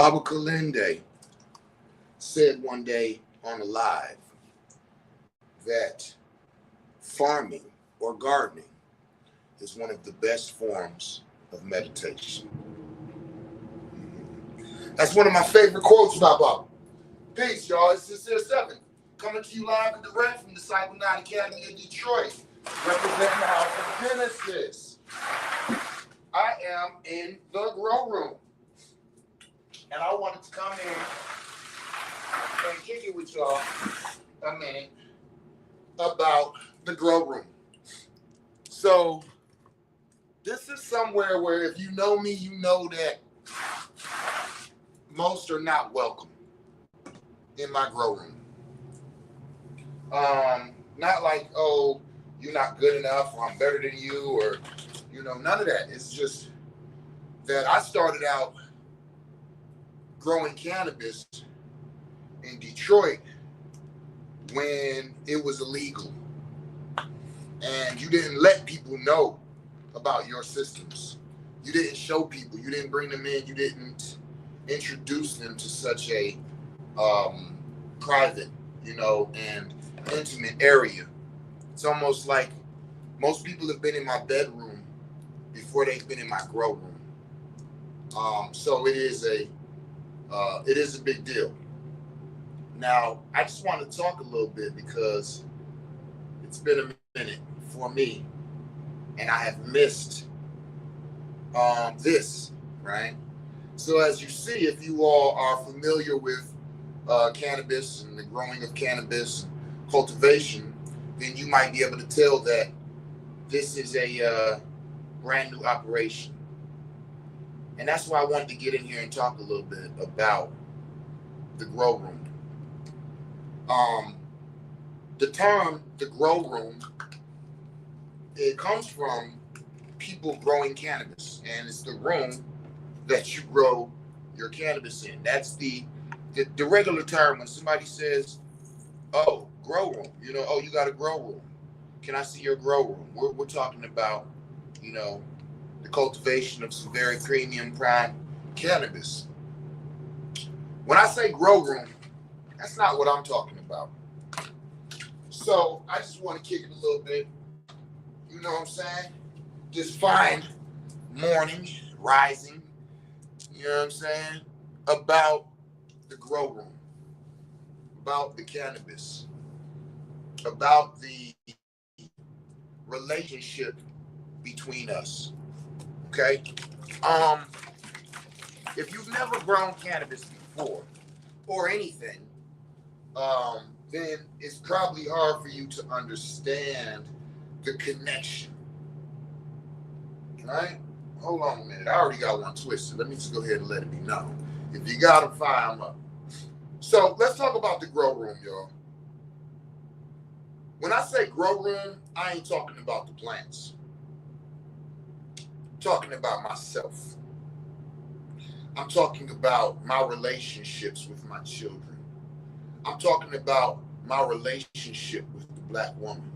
Baba Kalinde said one day on a live that farming or gardening is one of the best forms of meditation. That's one of my favorite quotes by Baba. Peace, y'all. It's Sincere 7 coming to you live and direct from the Cycle 9 Academy of Detroit, representing the House of Genesis. I am in the grow room, and I wanted to come in and kick it with y'all a minute about the grow room. So this is somewhere where if you know me, you know that most are not welcome in my grow room. Not like, oh, you're not good enough, or I'm better than you, or, none of that. It's just that I started out growing cannabis in Detroit when it was illegal. And you didn't let people know about your systems. You didn't show people. You didn't bring them in. You didn't introduce them to such a private, and intimate area. It's almost like most people have been in my bedroom before they've been in my grow room. So it is a big deal. Now, I just want to talk a little bit because it's been a minute for me, and I have missed this, right? So as you see, if you all are familiar with cannabis and the growing of cannabis and cultivation, then you might be able to tell that this is a brand new operation. And that's why I wanted to get in here and talk a little bit about the grow room. The term, the grow room, it comes from people growing cannabis, and it's the room that you grow your cannabis in. That's the regular term when somebody says, oh, grow room, oh, you got a grow room. Can I see your grow room? We're talking about, the cultivation of some very premium prime cannabis. When I say grow room, that's not what I'm talking about. So I just want to kick it a little bit. You know what I'm saying? Just fine morning, rising, you know what I'm saying? About the grow room, about the cannabis, about the relationship between us. Okay? If you've never grown cannabis before or anything, then it's probably hard for you to understand the connection. Right? Hold on a minute. I already got one twisted. Let me just go ahead and let it be known. If you got them, fire them up. So let's talk about the grow room, y'all. When I say grow room, I ain't talking about the plants. I'm talking about myself. I'm talking about my relationships with my children. I'm talking about my relationship with the Black woman.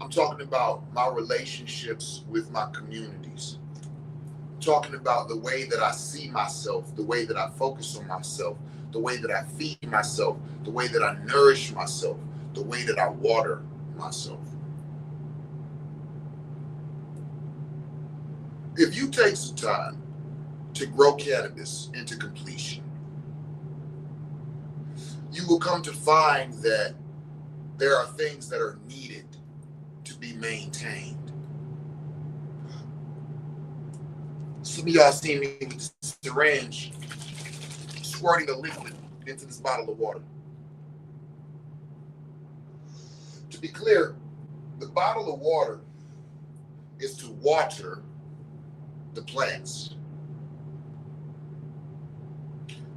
I'm talking about my relationships with my communities. I'm talking about the way that I see myself, the way that I focus on myself, the way that I feed myself, the way that I nourish myself, the way that I water myself. If you take some time to grow cannabis into completion, you will come to find that there are things that are needed to be maintained. Some of y'all see me with the syringe squirting a liquid into this bottle of water. To be clear, the bottle of water is to water the plants.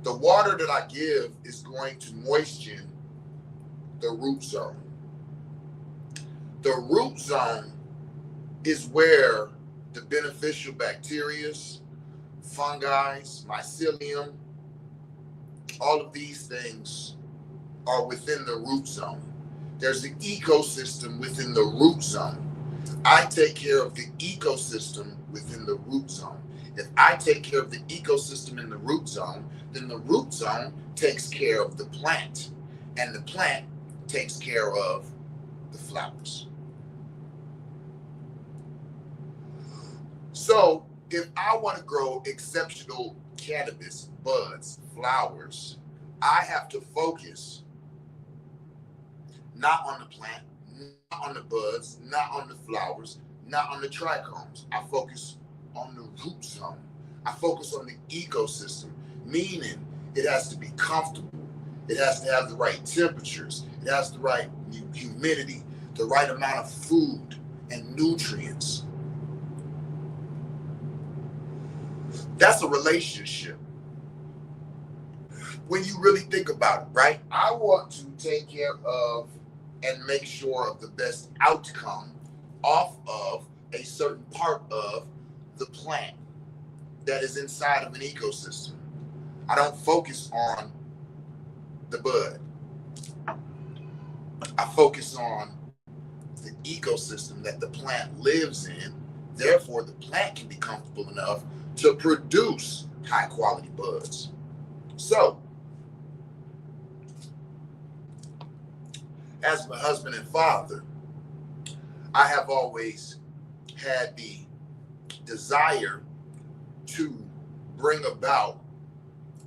The water that I give is going to moisten the root zone. The root zone is where the beneficial bacteria, fungi, mycelium, all of these things are within the root zone. There's an ecosystem within the root zone. I take care of the ecosystem within the root zone. If I take care of the ecosystem in the root zone, then the root zone takes care of the plant, and the plant takes care of the flowers. So if I want to grow exceptional cannabis buds, flowers, I have to focus not on the plant, not on the buds, not on the flowers, not on the trichomes. I focus on the root zone. I focus on the ecosystem, meaning it has to be comfortable. It has to have the right temperatures. It has the right humidity, the right amount of food and nutrients. That's a relationship. When you really think about it, right? I want to take care of and make sure of the best outcome off of a certain part of the plant that is inside of an ecosystem. I don't focus on the bud. I focus on the ecosystem that the plant lives in. Therefore, the plant can be comfortable enough to produce high quality buds. So, as my husband and father, I have always had the desire to bring about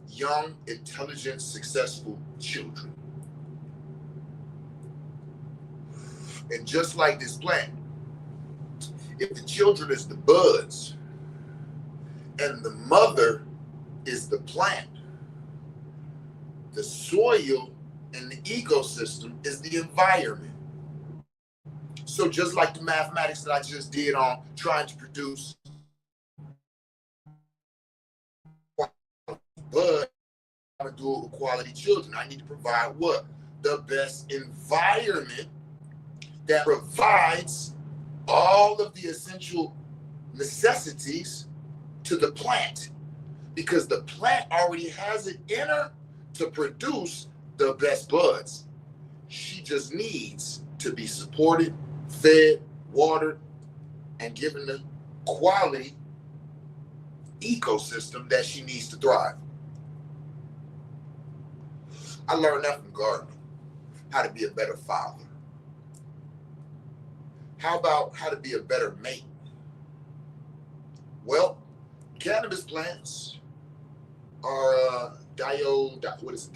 young, intelligent, successful children. And just like this plant, if the children is the buds and the mother is the plant, the soil and the ecosystem is the environment. So just like the mathematics that I just did on trying to produce bud, I want to do it with quality children. I need to provide what? The best environment that provides all of the essential necessities to the plant, because the plant already has it in her to produce the best buds. She just needs to be supported, fed, watered, and given the quality ecosystem that she needs to thrive. I learned that from gardening, how to be a better father. How about how to be a better mate? Well, cannabis plants are dioecious.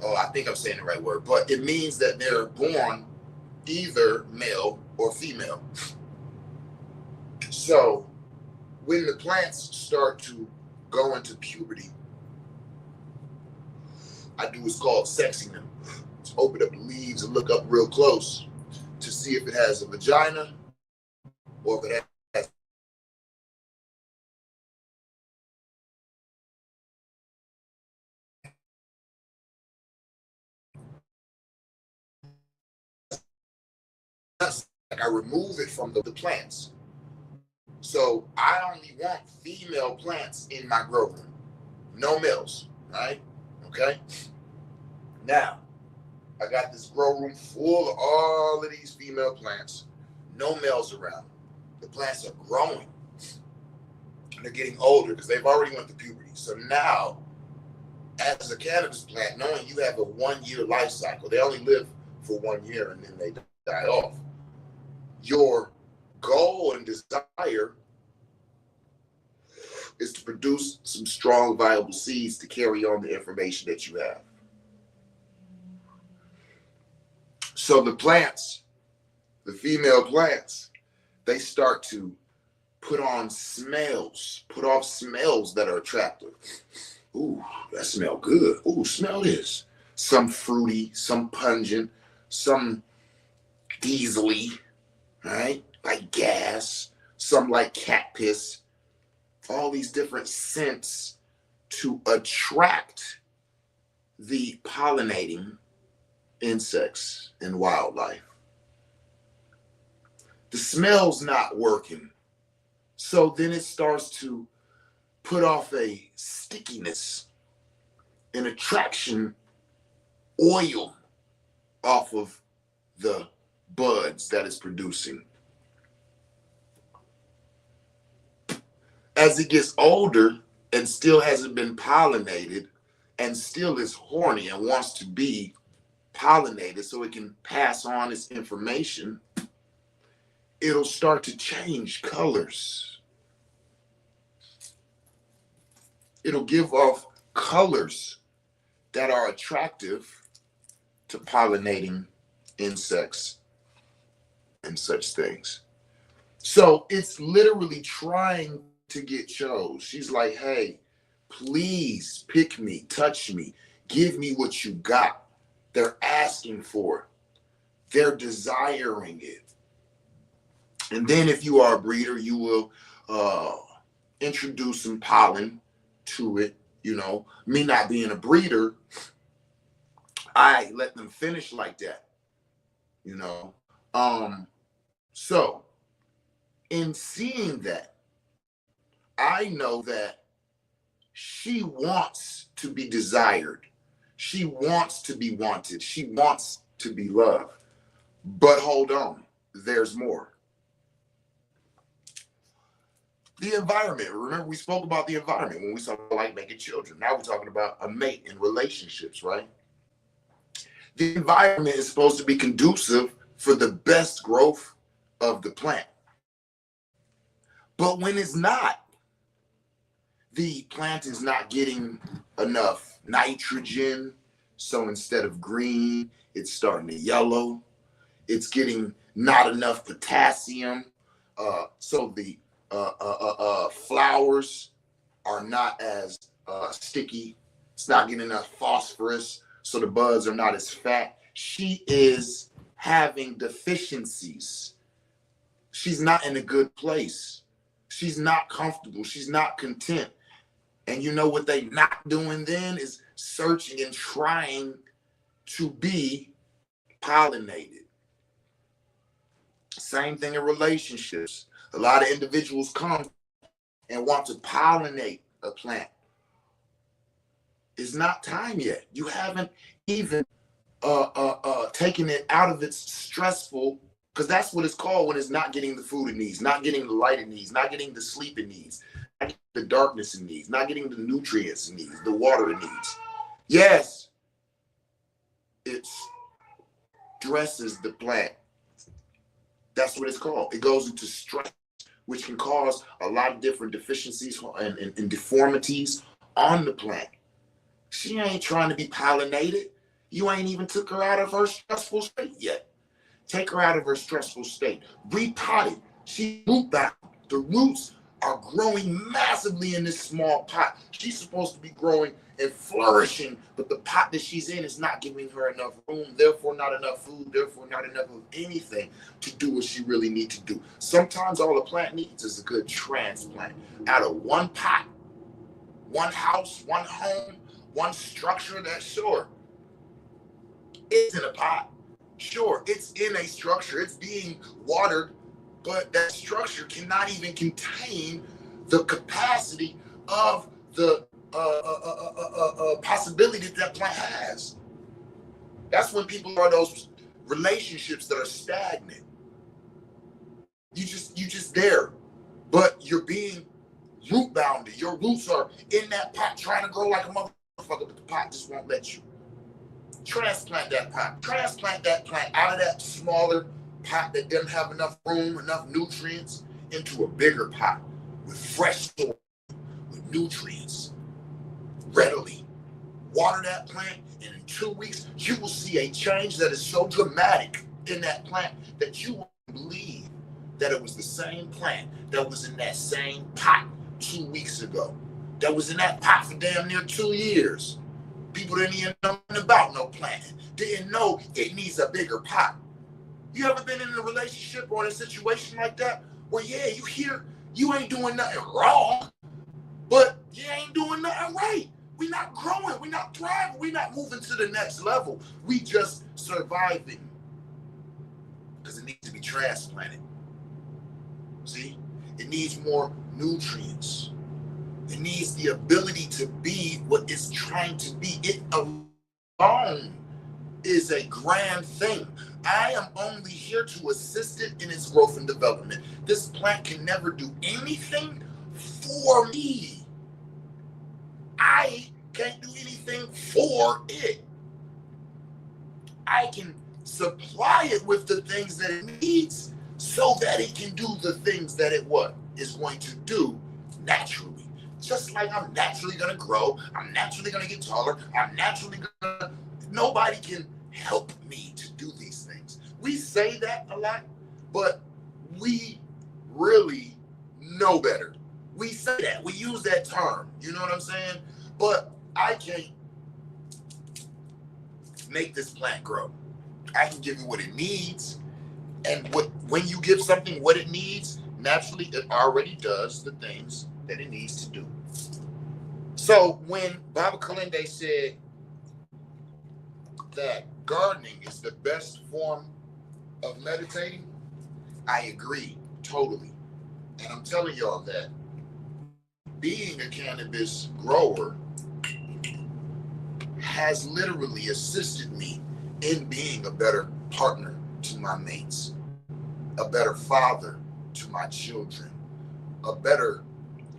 Oh, I think I'm saying the right word, but it means that they're born either male or female. So when the plants start to go into puberty, I do what's called sexing them. Just open up the leaves and look up real close to see if it has a vagina or if it has like I remove it from the plants. So I only want female plants in my grow room. No males, right? Okay. Now, I got this grow room full of all of these female plants. No males around. The plants are growing. They're getting older because they've already went through puberty. So now, as a cannabis plant, knowing you have a 1-year life cycle, they only live for 1 year and then they die off. Your goal and desire is to produce some strong, viable seeds to carry on the information that you have. So the plants, the female plants, they start to put off smells that are attractive. Ooh, that smell good. Ooh, smell this. Some fruity, some pungent, some diesely, right? Like gas, some like cat piss. All these different scents to attract the pollinating insects and wildlife. The smell's not working. So then it starts to put off a stickiness, an attraction oil off of the buds that it's producing. As it gets older and still hasn't been pollinated and still is horny and wants to be pollinated so it can pass on its information, it'll start to change colors. It'll give off colors that are attractive to pollinating insects and such things. So it's literally trying to get chose. She's like, hey, please pick me, touch me, give me what you got. They're asking for it. They're desiring it. And then if you are a breeder, you will introduce some pollen to it. You know, me not being a breeder, I let them finish like that, you know. So in seeing that, I know that she wants to be desired. She wants to be wanted. She wants to be loved. But hold on, there's more. The environment. Remember, we spoke about the environment when we talked about like making children. Now we're talking about a mate and relationships, right? The environment is supposed to be conducive for the best growth of the plant. But when it's not, the plant is not getting enough nitrogen. So instead of green, it's starting to yellow. It's getting not enough potassium. So the flowers are not as sticky. It's not getting enough phosphorus. So the buds are not as fat. She is having deficiencies. She's not in a good place. She's not comfortable. She's not content. And you know what they not doing then is searching and trying to be pollinated. Same thing in relationships. A lot of individuals come and want to pollinate a plant. It's not time yet. You haven't even taken it out of its stressful, because that's what it's called when it's not getting the food it needs, not getting the light it needs, not getting the sleep it needs, not getting the darkness it needs, not getting the nutrients it needs, the water it needs. Yes, it stresses the plant. That's what it's called. It goes into stress, which can cause a lot of different deficiencies and deformities on the plant. She ain't trying to be pollinated. You ain't even took her out of her stressful state yet. Take her out of her stressful state. Repot it. She's root bound. The roots are growing massively in this small pot. She's supposed to be growing and flourishing, but the pot that she's in is not giving her enough room, therefore not enough food, therefore not enough of anything to do what she really needs to do. Sometimes all the plant needs is a good transplant out of one pot, one house, one home, one structure. That's sure, it's in a pot. Sure, it's in a structure. It's being watered, but that structure cannot even contain the capacity of the possibility that plant has. That's when people are those relationships that are stagnant. You just there, but you're being root bounded. Your roots are in that pot trying to grow like a motherfucker, but the pot just won't let you. Transplant that pot. Transplant that plant out of that smaller pot that doesn't have enough room, enough nutrients, into a bigger pot with fresh soil, with nutrients. Readily water that plant, and in 2 weeks, you will see a change that is so dramatic in that plant that you won't believe that it was the same plant that was in that same pot 2 weeks ago, that was in that pot for damn near 2 years. People didn't even know nothing about no planting. Didn't know it needs a bigger pot. You ever been in a relationship or in a situation like that where, yeah, you hear you ain't doing nothing wrong, but you ain't doing nothing right. We not growing. We not thriving. We not moving to the next level. We just surviving because it needs to be transplanted. See? It needs more nutrients. It needs the ability to be what it's trying to be. It alone is a grand thing. I am only here to assist it in its growth and development. This plant can never do anything for me. I can't do anything for it. I can supply it with the things that it needs so that it can do the things that it is going to do naturally. Just like I'm naturally going to grow, I'm naturally going to get taller, I'm naturally going to, nobody can help me to do these things. We say that a lot, but we really know better. We say that, we use that term, you know what I'm saying? But I can't make this plant grow. I can give it what it needs, and when you give something what it needs, naturally it already does the things that it needs to do. So when Baba Kalinde said that gardening is the best form of meditating, I agree totally. And I'm telling y'all that being a cannabis grower has literally assisted me in being a better partner to my mates, a better father to my children, a better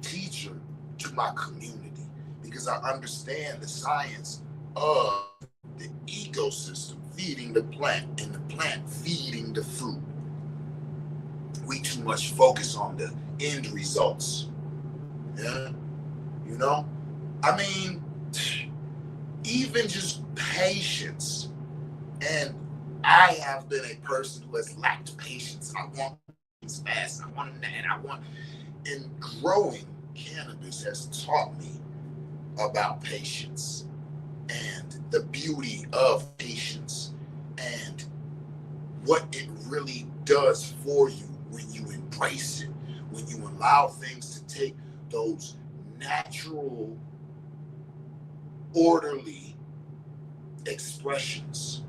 teacher to my community, because I understand the science of the ecosystem feeding the plant and the plant feeding the fruit. We too much focus on the end results. Yeah, you know, I mean, even just patience. And I have been a person who has lacked patience. I want things fast. I want them, and I want. And growing cannabis has taught me about patience and the beauty of patience and what it really does for you when you embrace it, when you allow things to take those natural, orderly expressions,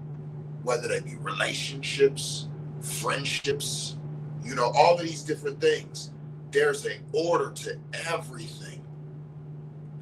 whether they be relationships, friendships, you know, all of these different things. There's an order to everything.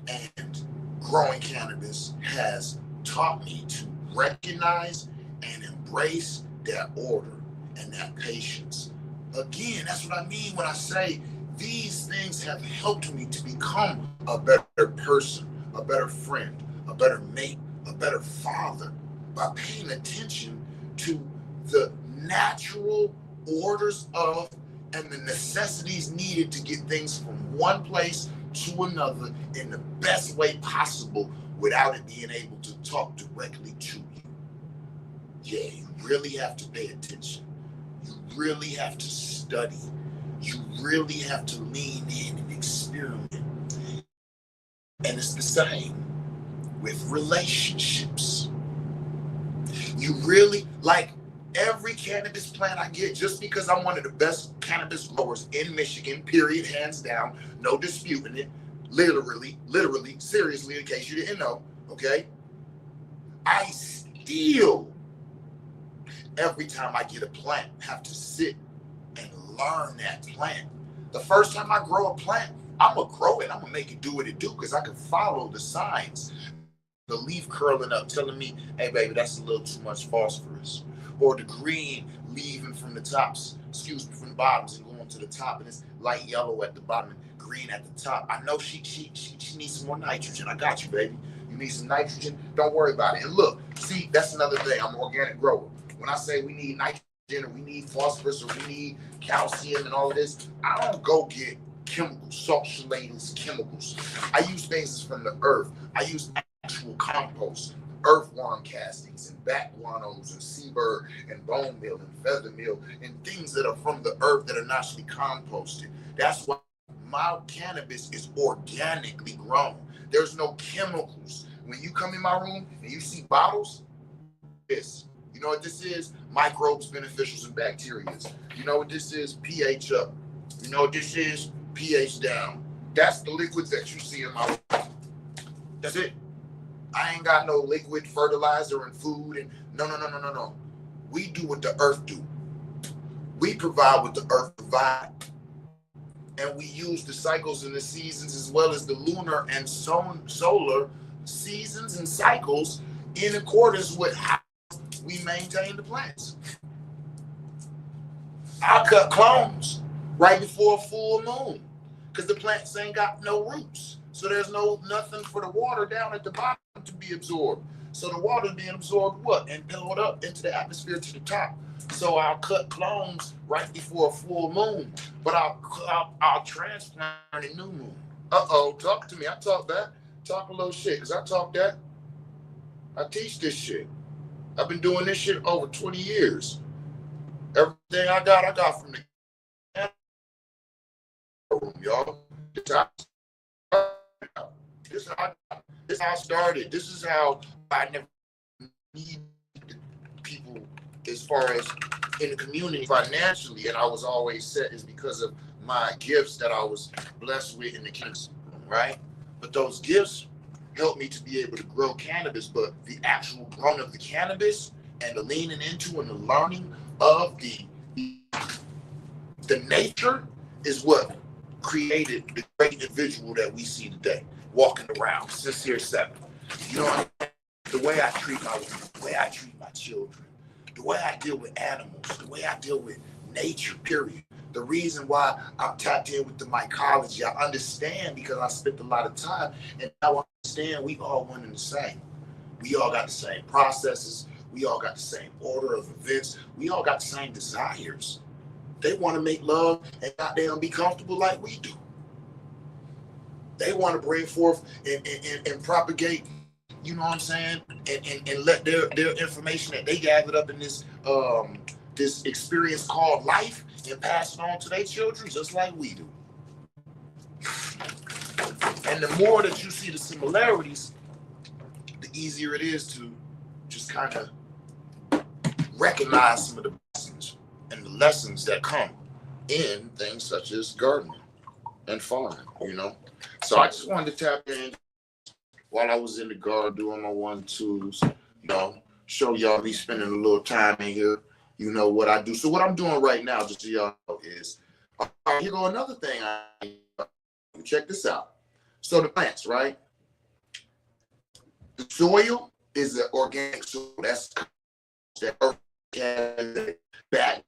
And growing cannabis has taught me to recognize and embrace that order and that patience. Again, that's what I mean when I say these things have helped me to become a better person, a better friend, a better mate, a better father, by paying attention to the natural orders of and the necessities needed to get things from one place to another in the best way possible without it being able to talk directly to you. Yeah, you really have to pay attention. You really have to study. You really have to lean in and experiment. And it's the same with relationships. You really, like every cannabis plant I get, just because I'm one of the best cannabis growers in Michigan, period, hands down, no disputing it, literally, seriously, in case you didn't know, okay? I still, every time I get a plant, have to sit and learn that plant. The first time I grow a plant, I'm going to grow it. I'm going to make it do what it do because I can follow the signs. The leaf curling up telling me, hey, baby, that's a little too much phosphorus. Or the green leaving from the tops, from the bottoms and going to the top, and it's light yellow at the bottom and green at the top. I know she needs some more nitrogen. I got you, baby. You need some nitrogen? Don't worry about it. And look, see, that's another thing. I'm an organic grower. When I say we need nitrogen or we need phosphorus or we need calcium and all of this, I don't go get chemicals, sulfate chemicals. I use things from the earth. I use actual compost, earthworm castings and bat guanos and seabird and bone meal and feather meal and things that are from the earth that are naturally composted. That's why my cannabis is organically grown. There's no chemicals. When you come in my room and you see bottles, you know what this is? Microbes, beneficials, and bacteria. You know what this is? pH up. You know what this is? pH down. That's the liquids that you see in my room. That's it. I ain't got no liquid fertilizer and food and no. We do what the earth do. We provide what the earth provide. And we use the cycles and the seasons as well as the lunar and solar seasons and cycles in accordance with how we maintain the plants. I cut clones right before a full moon. because the plants ain't got no roots. So there's nothing for the water down at the bottom to be absorbed. So the water being absorbed what? And pulled up into the atmosphere to the top. So I'll cut clones right before a full moon, but I'll transplant a new moon. Uh-oh, talk to me. I talk that. Talk a little shit, because I talk that. I teach this shit. I've been doing this shit over 20 years. Everything I got from the room, y'all. This is how I started. This is how I never need people as far as in the community financially, and I was always set is because of my gifts that I was blessed with in the cannabis room, right? But those gifts helped me to be able to grow cannabis, but the actual growing of the cannabis and the leaning into and the learning of the nature is what created the great individual that we see today, walking around, Sincere 7. You know, the way I treat my women, the way I treat my children, the way I deal with animals, the way I deal with nature, period. The reason why I'm tapped in with the mycology, I understand because I spent a lot of time, and now I understand we all one and the same. We all got the same processes. We all got the same order of events. We all got the same desires. They want to make love and goddamn be comfortable like we do. They want to bring forth and propagate, you know what I'm saying, and let their information that they gathered up in this this experience called life and pass it on to their children just like we do. And the more that you see the similarities, the easier it is to just kind of recognize some of the lessons and the lessons that come in things such as gardening and farming, you know. So I just wanted to tap in while I was in the garden doing my 1-2s, you know, show y'all me spending a little time in here, you know what I do. So what I'm doing right now, just so y'all know, is here go another thing. Check this out. So the plants, right? The soil is an organic soil. That's that earth can back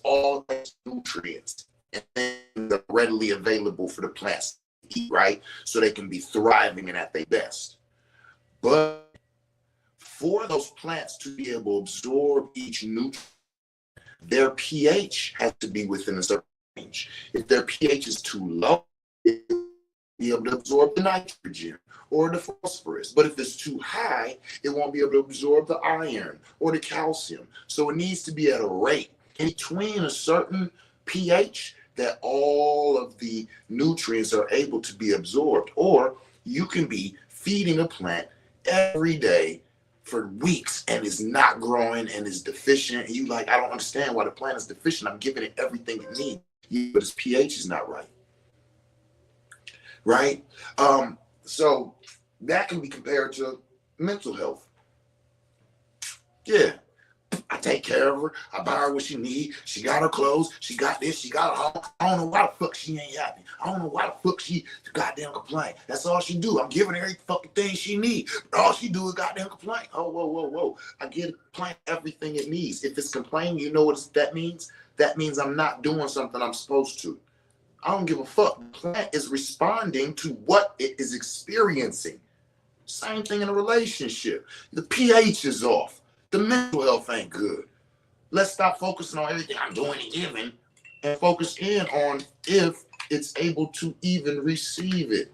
all those nutrients and things are readily available for the plants to eat, right? So they can be thriving and at their best. But for those plants to be able to absorb each nutrient, their pH has to be within a certain range. If their pH is too low, it will be able to absorb the nitrogen or the phosphorus. But if it's too high, it won't be able to absorb the iron or the calcium. So it needs to be at a rate in between a certain pH that all of the nutrients are able to be absorbed. Or you can be feeding a plant every day for weeks and it's not growing and is deficient. And you like, I don't understand why the plant is deficient. I'm giving it everything it needs, but its pH is not right. Right? So that can be compared to mental health. Yeah. I take care of her. I buy her what she needs. She got her clothes. She got this. She got her home. I don't know why the fuck she ain't happy. I don't know why the fuck she goddamn complain. That's all she do. I'm giving her every fucking thing she needs. But all she do is goddamn complain. Oh, whoa. I give the plant everything it needs. If it's complaining, you know what that means? That means I'm not doing something I'm supposed to. I don't give a fuck. The plant is responding to what it is experiencing. Same thing in a relationship. The pH is off. The mental health ain't good. Let's stop focusing on everything I'm doing and giving and focus in on if it's able to even receive it.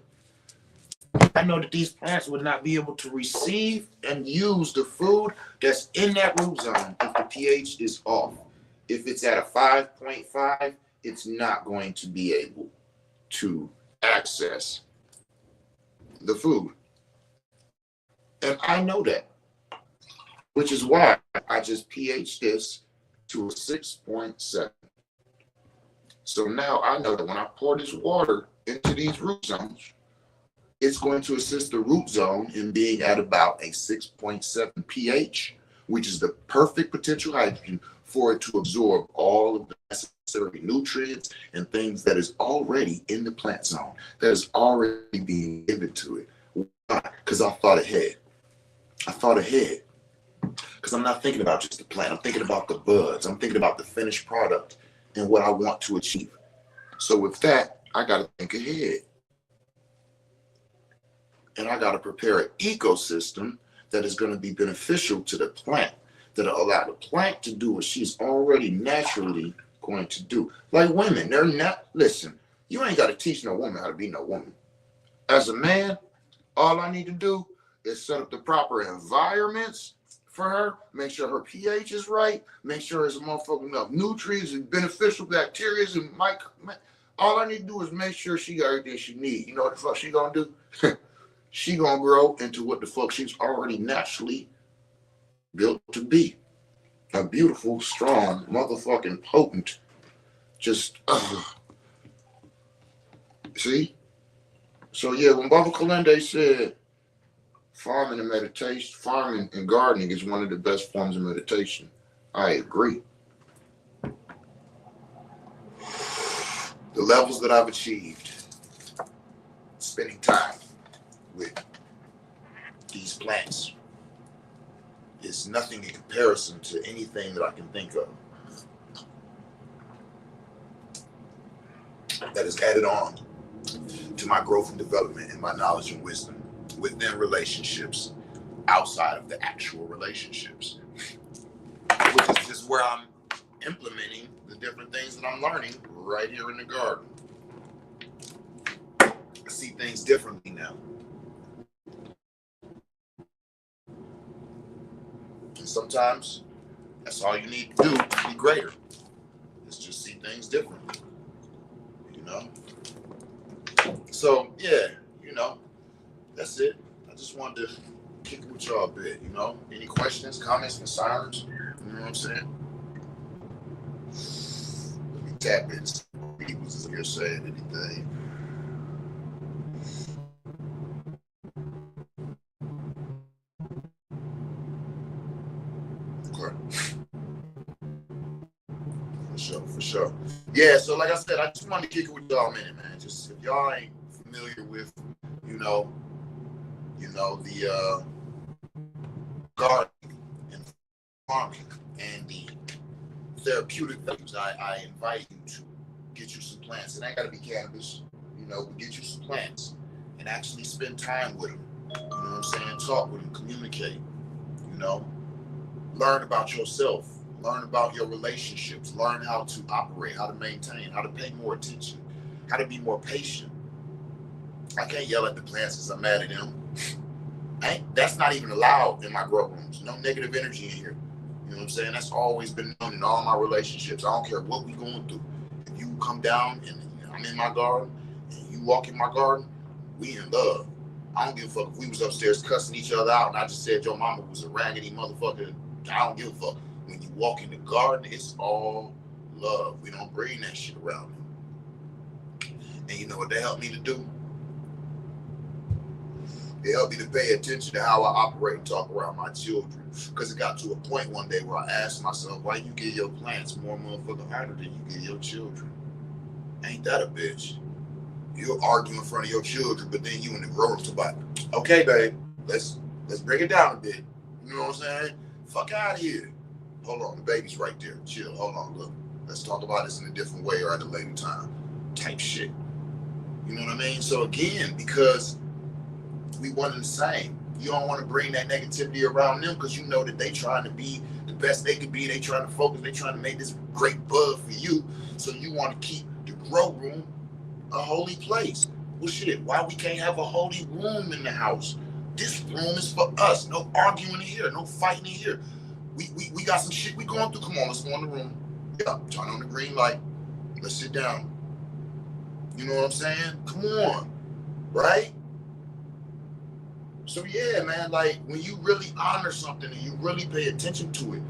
I know that these plants would not be able to receive and use the food that's in that root zone if the pH is off. If it's at a 5.5, it's not going to be able to access the food. And I know that, which is why I just pH this to a 6.7. So now I know that when I pour this water into these root zones, it's going to assist the root zone in being at about a 6.7 pH, which is the perfect potential hydrogen for it to absorb all of the necessary nutrients and things that is already in the plant zone, that is already being given to it. Why? Because I thought ahead. Because I'm not thinking about just the plant. I'm thinking about the buds. I'm thinking about the finished product and what I want to achieve. So with that, I got to think ahead. And I got to prepare an ecosystem that is going to be beneficial to the plant, that'll allow the plant to do what she's already naturally going to do. Like women, they're not, listen, you ain't got to teach no woman how to be no woman. As a man, all I need to do is set up the proper environments for her, make sure her pH is right, make sure there's motherfucking enough nutrients and beneficial bacteria and all I need to do is make sure she got everything she needs. You know what the fuck she gonna do? She gonna grow into what the fuck she's already naturally built to be. A beautiful, strong, motherfucking potent, just see? So yeah, when Baba Kalende said farming and gardening is one of the best forms of meditation, I agree. The levels that I've achieved spending time with these plants is nothing in comparison to anything that I can think of that is added on to my growth and development and my knowledge and wisdom within relationships outside of the actual relationships, which is just where I'm implementing the different things that I'm learning right here in the garden. I see things differently now. And sometimes that's all you need to do to be greater, is just see things differently, you know? So, yeah, you know, that's it. I just wanted to kick it with y'all a bit, you know? Any questions, comments, concerns? You know what I'm saying? Let me tap in. People's here saying anything. Okay. For sure. Yeah, so like I said, I just wanted to kick it with y'all a minute, man. Just if y'all ain't familiar with, you know, the gardening and farming and the therapeutic values, I invite you to get you some plants. It ain't got to be cannabis, you know, but get you some plants and actually spend time with them. You know what I'm saying? Talk with them, communicate, you know, learn about yourself, learn about your relationships, learn how to operate, how to maintain, how to pay more attention, how to be more patient. I can't yell at the plants because I'm mad at them. That's not even allowed in my grow rooms. No negative energy in here. You know what I'm saying? That's always been known in all my relationships. I don't care what we going through. If you come down and I'm in my garden and you walk in my garden, we in love. I don't give a fuck if we was upstairs cussing each other out and I just said your mama was a raggedy motherfucker. I don't give a fuck. When you walk in the garden, it's all love. We don't bring that shit around me. And you know what they helped me to do? It helped me to pay attention to how I operate and talk around my children. Because it got to a point one day where I asked myself, why you give your plants more motherfucking honor than you give your children? Ain't that a bitch? You're arguing in front of your children, but then you in the grow room about, okay, babe, let's break it down a bit. You know what I'm saying? Fuck out of here. Hold on, the baby's right there. Chill. Hold on, look. Let's talk about this in a different way or at a later time. Type shit. You know what I mean? So again, because we one and the same. You don't want to bring that negativity around them because you know that they trying to be the best they could be. They trying to focus. They trying to make this great bud for you. So you want to keep the grow room a holy place. Well, shit, why we can't have a holy room in the house? This room is for us. No arguing in here. No fighting in here. We got some shit we going through. Come on, let's go in the room. Yeah, turn on the green light. Let's sit down. You know what I'm saying? Come on. Right? So yeah, man, like when you really honor something and you really pay attention to it,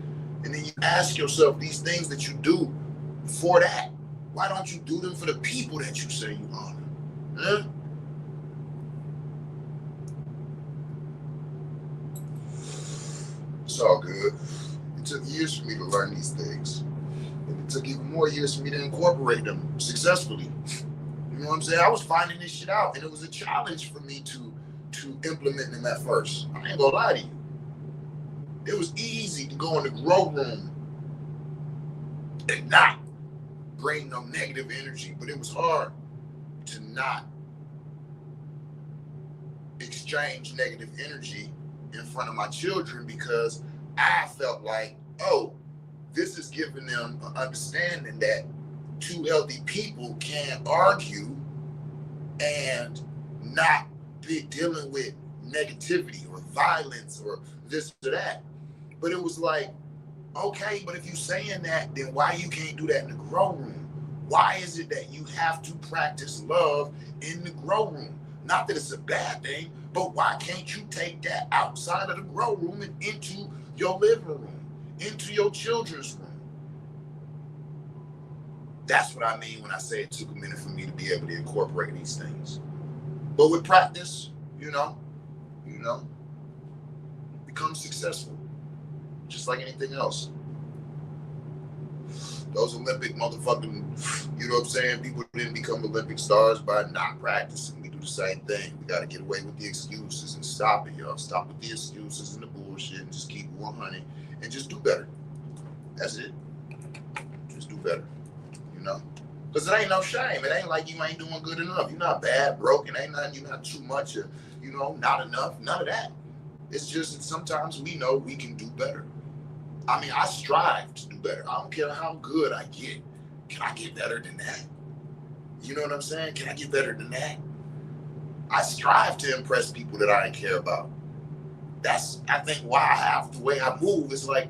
and then you ask yourself these things that you do for that, why don't you do them for the people that you say you honor? Huh? It's all good. It took years for me to learn these things. And it took even more years for me to incorporate them successfully. You know what I'm saying? I was finding this shit out, and it was a challenge for me to implement them at first. I ain't gonna lie to you. It was easy to go in the grow room and not bring no negative energy, but it was hard. not exchange negative energy in front of my children, because I felt like, oh, this is giving them an understanding that two healthy people can argue and not be dealing with negativity or violence or this or that. But it was like, okay, but if you're saying that, then why you can't do that in the grow room? Why is it that you have to practice love in the grow room? Not that it's a bad thing, but why can't you take that outside of the grow room and into your living room, into your children's room? That's what I mean when I say it took a minute for me to be able to incorporate these things. But with practice, become successful, just like anything else. Those Olympic motherfucking, you know what I'm saying? People didn't become Olympic stars by not practicing. We do the same thing. We got to get away with the excuses and stop it, y'all. Stop with the excuses and the bullshit and just keep 100 and just do better. That's it. Just do better, you know? Because it ain't no shame. It ain't like you ain't doing good enough. You're not bad, broken. Ain't nothing. You're not too much, or, not enough. None of that. It's just that sometimes we know we can do better. I mean, I strive to do better. I don't care how good I get. Can I get better than that? You know what I'm saying? Can I get better than that? I strive to impress people that I care about. That's, I think, why I have the way I move. It's like,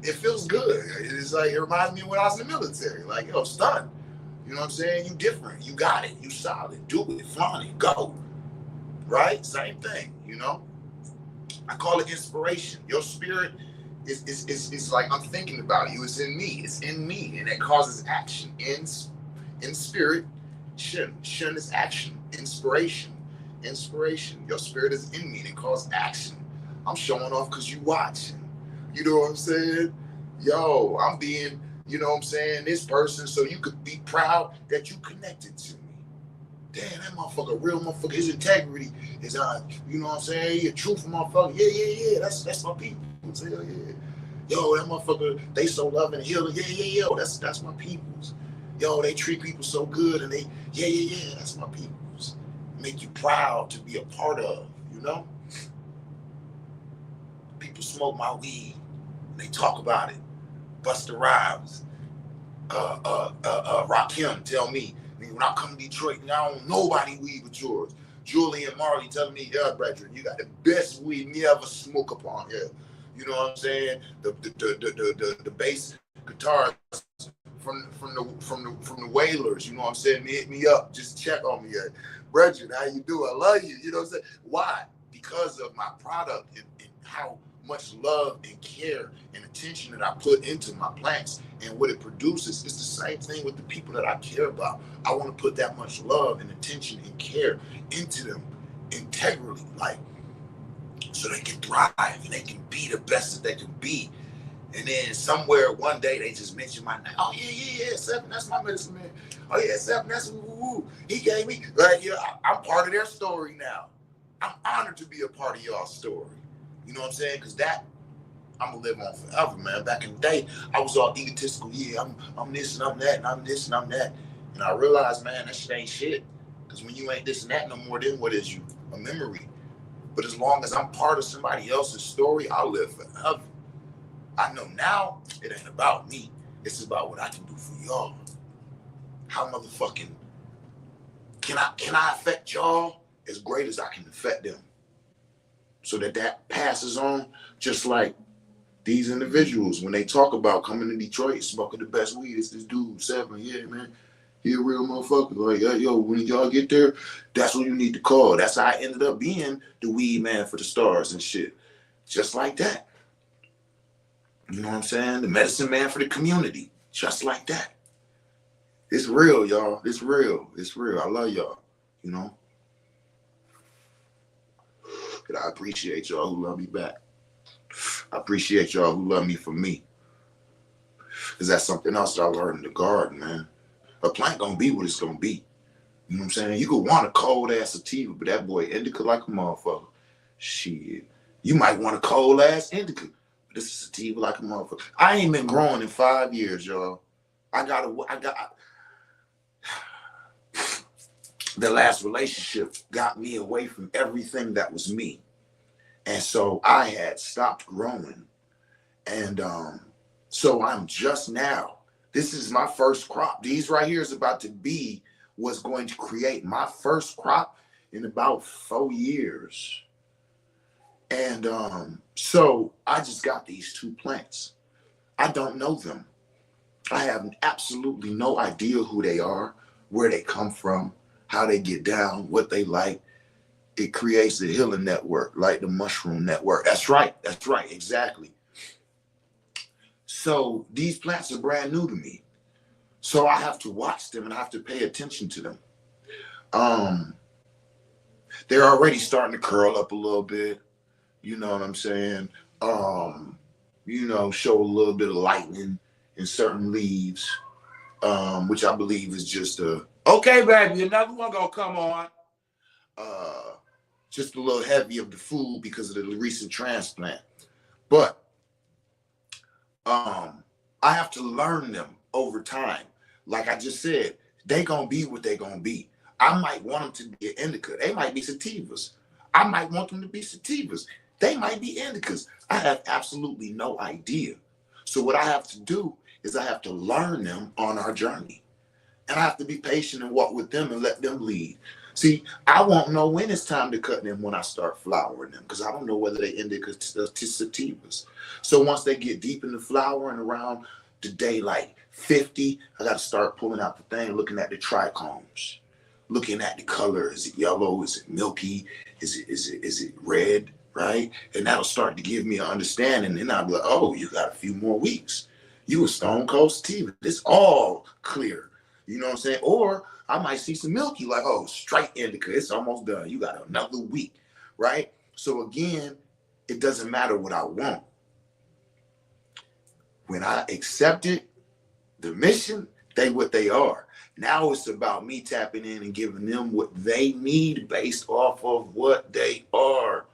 it feels good. It's like, it reminds me of when I was in the military. Like, yo, stunned. You know what I'm saying? You different. You got it. You solid. Do it. Flaunt it. Go. Right? Same thing, I call it inspiration. Your spirit is like, I'm thinking about you. It's in me. It's in me. And it causes action. In spirit, shin. Shin is action. Inspiration. Inspiration. Your spirit is in me and it causes action. I'm showing off because you watching. You know what I'm saying? Yo, I'm being, this person, so you could be proud that you connected to me. Damn, that motherfucker, real motherfucker, his integrity is you know what I'm saying? He a truthful motherfucker. Yeah. That's my people. Hell yeah. Yo, that motherfucker, they so loving and healing. Yeah. That's my peoples. Yo, they treat people so good and they, yeah, that's my peoples. Make you proud to be a part of, People smoke my weed. They talk about it. Busta Rhymes, Rakim tell me, when I come to Detroit, I don't nobody weed but yours. Julie and Marley telling me, yeah, brethren, you got the best weed me ever smoke upon here. You know what I'm saying? The bass guitars from the Wailers, you know what I'm saying? Hit me up, just check on me. Brethren, how you do? I love you. You know what I'm saying? Why? Because of my product and how much love and care and attention that I put into my plants and what it produces. It's the same thing with the people that I care about. I want to put that much love and attention and care into them integrally, like, so they can thrive and they can be the best that they can be. And then somewhere one day they just mention my name. Oh yeah, Seven, that's my medicine man. Oh yeah, Seven, that's woo. He gave me, like, I'm part of their story now. I'm honored to be a part of y'all's story. You know what I'm saying? Because that I'm gonna live on forever, man. Back in the day, I was all egotistical. Yeah, I'm this and I'm that, and I'm this and I'm that. And I realized, man, that shit ain't shit. Because when you ain't this and that no more, then what is you? A memory. But as long as I'm part of somebody else's story, I'll live forever. I know now it ain't about me. It's about what I can do for y'all. How motherfucking can I affect y'all as great as I can affect them? So that passes on, just like these individuals, when they talk about coming to Detroit, smoking the best weed, it's this dude, Seven. Yeah, man. He a real motherfucker. Like, yo, when y'all get there, that's what you need to call. That's how I ended up being the weed man for the stars and shit. Just like that. You know what I'm saying? The medicine man for the community. Just like that. It's real, y'all. It's real. It's real. I love y'all. And I appreciate y'all who love me back. I appreciate y'all who love me for me. Because that's something else that I learned in the garden, man. A plant gonna be what it's gonna be. You know what I'm saying? You could want a cold ass sativa, but that boy indica like a motherfucker. Shit. You might want a cold ass indica, but this is sativa like a motherfucker. I ain't been growing in 5 years, y'all. the last relationship got me away from everything that was me. And so I had stopped growing. And so I'm just now, this is my first crop. These right here is about to be what's going to create my first crop in about 4 years. And so I just got these 2 plants. I don't know them. I have absolutely no idea who they are, where they come from, how they get down, what they like. It creates a healing network, like the mushroom network. That's right, exactly. So these plants are brand new to me. So I have to watch them and I have to pay attention to them. They're already starting to curl up a little bit. You know what I'm saying? Show a little bit of lightning in certain leaves, which I believe is just okay, baby, another one gonna come on. Just a little heavy of the food because of the recent transplant. But I have to learn them over time. Like I just said, they gonna be what they gonna be. I might want them to be an indica. They might be sativas. I might want them to be sativas. They might be indicas. I have absolutely no idea. So what I have to do is I have to learn them on our journey. And I have to be patient and walk with them and let them lead. See, I won't know when it's time to cut them when I start flowering them, because I don't know whether they indica to sativas. So once they get deep in the flowering around the day like 50, I got to start pulling out the thing, looking at the trichomes, looking at the color. Is it yellow? Is it milky? Is it red? Right? And that'll start to give me an understanding. And I'll be like, oh, you got a few more weeks. You a stone cold sativa. It's all clear. You know what I'm saying? Or I might see some milky, like, oh, straight indica. It's almost done. You got another week, right? So again, it doesn't matter what I want. When I accepted the mission, they what they are. Now it's about me tapping in and giving them what they need based off of what they are.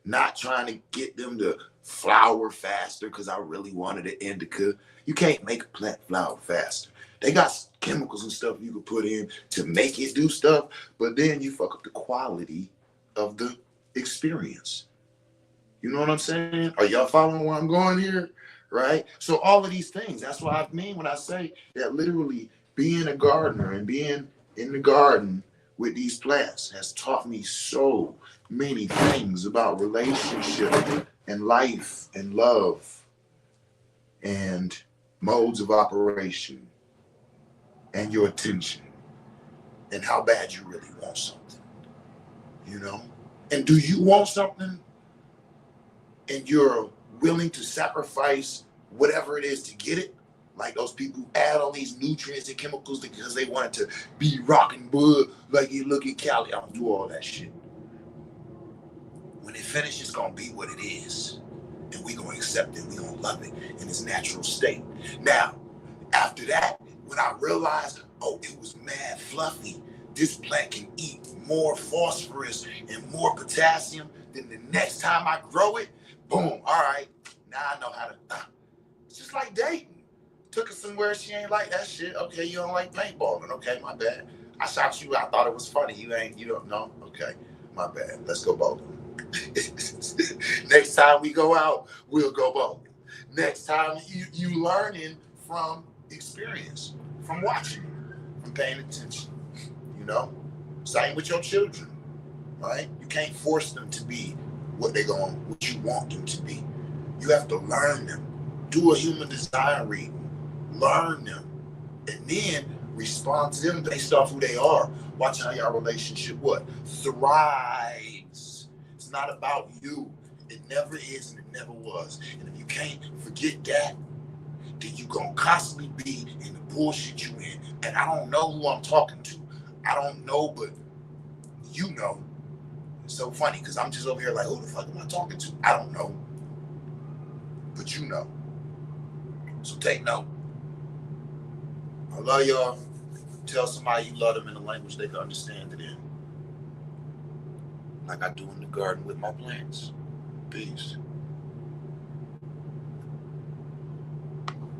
Not trying to get them to flower faster because I really wanted an indica. You can't make a plant flower faster. They got chemicals and stuff you can put in to make it do stuff, but then you fuck up the quality of the experience. You know what I'm saying? Are y'all following where I'm going here? Right? So all of these things, that's what I mean when I say that literally being a gardener and being in the garden with these plants has taught me so many things about relationship and life and love and modes of operation and your attention and how bad you really want something, you know? And do you want something and you're willing to sacrifice whatever it is to get it? Like those people who add all these nutrients and chemicals because they want it to be rockin' bud like you look at Cali. I don't do all that shit. When it finishes, it's gonna be what it is. And we gonna accept it, we gonna love it in its natural state. Now, after that, when I realized, oh, it was mad fluffy, this plant can eat more phosphorus and more potassium than the next time I grow it, boom, all right, now I know how to, it's just like dating. Took her somewhere she ain't like that shit. Okay, you don't like paintballing. Okay, my bad. I shot you. I thought it was funny. You don't know. Okay, my bad. Let's go bowling. Next time we go out, we'll go bowling. Next time you learning from experience, from watching, from paying attention. You know, same with your children, right? You can't force them to be what you want them to be. You have to learn them. Do a human design reading. Learn them, and then respond to them based off who they are. Watch how your relationship thrives. It's not about you. It never is and it never was. And if you can't forget that, then you're gonna constantly be in the bullshit you in. And I don't know who I'm talking to. I don't know, but you know. It's so funny because I'm just over here like, who the fuck am I talking to? I don't know. But you know. So take note. I love y'all. Tell somebody you love them in a language they can understand it in. Like I do in the garden with my plants. Peace.